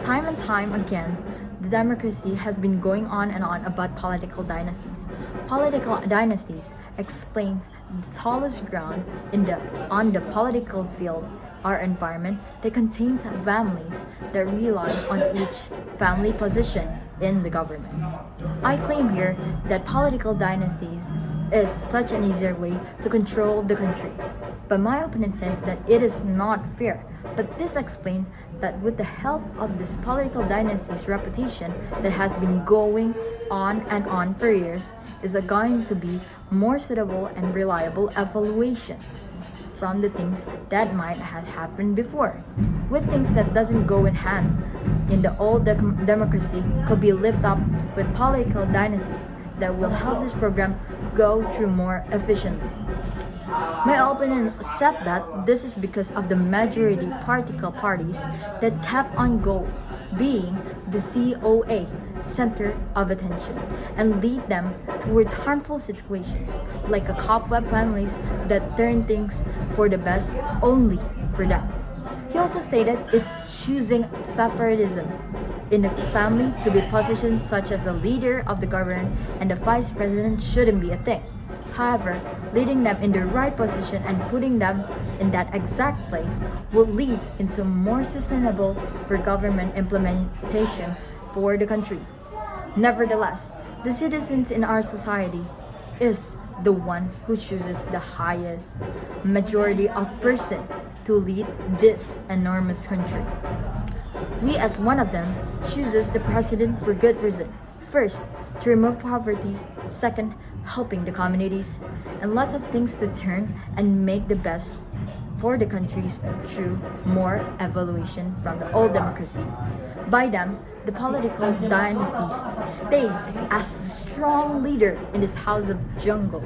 Time and time again, the democracy has been going on and on about political dynasties. Political dynasties explains the tallest ground on the political field, our environment that contains families that rely on each family position in the government. I claim here that political dynasties is such an easier way to control the country. But my opponent says that it is not fair. But this explains that with the help of this political dynasty's reputation that has been going on and on for years is going to be more suitable and reliable evaluation from the things that might have happened before. With things that doesn't go in hand in the old democracy could be lifted up with political dynasties that will help this program go through more efficiently. My opponent said that this is because of the majority political parties that kept on being the COA, center of attention, and lead them towards harmful situations, like a cobweb families that turn things for the best only for them. He also stated it's choosing favoritism in the family to be positioned such as the leader of the government and the vice president shouldn't be a thing. However, leading them in the right position and putting them in that exact place will lead into more sustainable for government implementation for the country. Nevertheless, the citizens in our society is the one who chooses the highest majority of person to lead this enormous country. We as one of them chooses the president for good reason. First, to remove poverty. Second, helping the communities, and lots of things to turn and make the best for the countries through more evaluation from the old democracy. By them, the political dynasties stays as the strong leader in this house of jungle,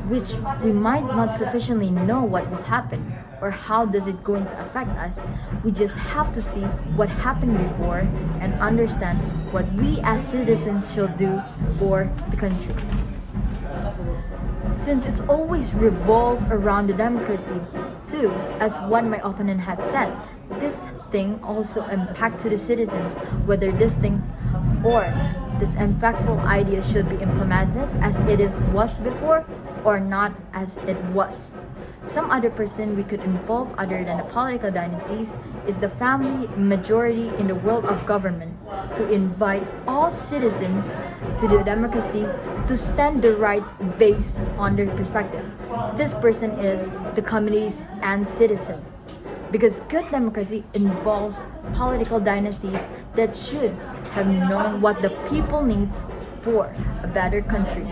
which we might not sufficiently know what will happen or how does it going to affect us. We just have to see what happened before and understand what we as citizens should do for the country. Since it's always revolved around the democracy too, as what my opponent had said, this thing also impact to the citizens whether this thing or this impactful idea should be implemented as was before or not as it was. Some other person we could involve other than the political dynasties is the family majority in the world of government to invite all citizens to the democracy to stand the right based on their perspective. This person is the communities and citizen. Because good democracy involves political dynasties that should have known what the people needs for a better country.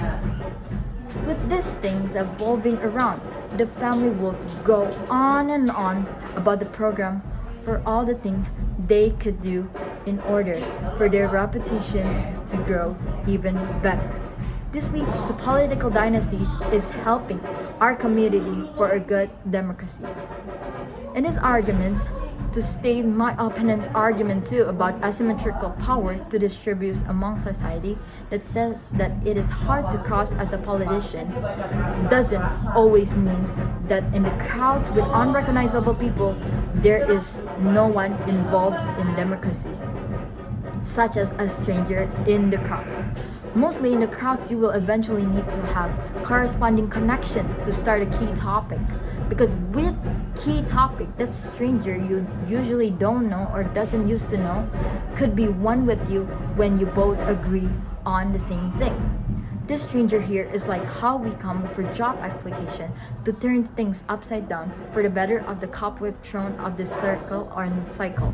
With these things evolving around, the family will go on and on about the program for all the things they could do in order for their reputation to grow even better. This leads to political dynasties is helping our community for a good democracy. In his arguments, to state my opponent's argument too about asymmetrical power to distribute among society that says that it is hard to cross as a politician doesn't always mean that in the crowds with unrecognizable people there is no one involved in democracy, such as a stranger in the crowds. Mostly in the crowds you will eventually need to have corresponding connection to start a key topic. Because with key topic, that stranger you usually don't know or doesn't used to know could be one with you when you both agree on the same thing. This stranger here is like how we come for job application to turn things upside down for the better of the cobweb thrown of the circle or cycle.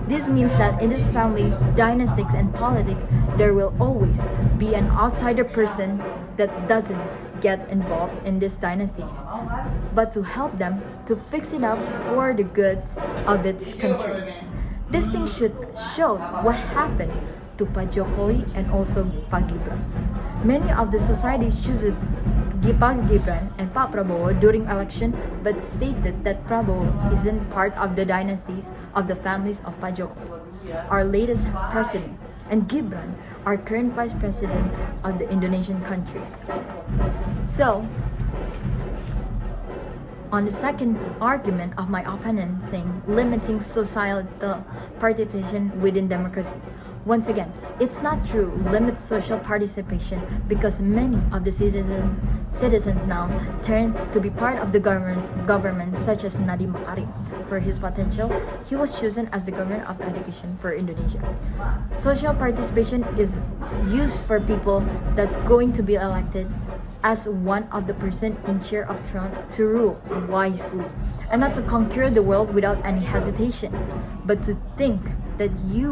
This means that in this family, dynastics and politics, there will always be an outsider person that doesn't get involved in these dynasties, but to help them to fix it up for the goods of its country. This thing shows what happened to Pa Jokowi and also Pa Gibran. Many of the societies choose Pa Gibran and Pa Prabowo during election, but stated that Prabowo isn't part of the dynasties of the families of Pa Jokowi, our latest president, and Gibran, our current vice president of the Indonesian country. So, On the second argument of my opponent, saying limiting societal participation within democracy. Once again, it's not true limit social participation because many of the citizens now turn to be part of the government such as Nadiem Makarim. For his potential, he was chosen as the governor of education for Indonesia. Social participation is used for people that's going to be elected as one of the person in chair of throne to rule wisely and not to conquer the world without any hesitation, but to think that you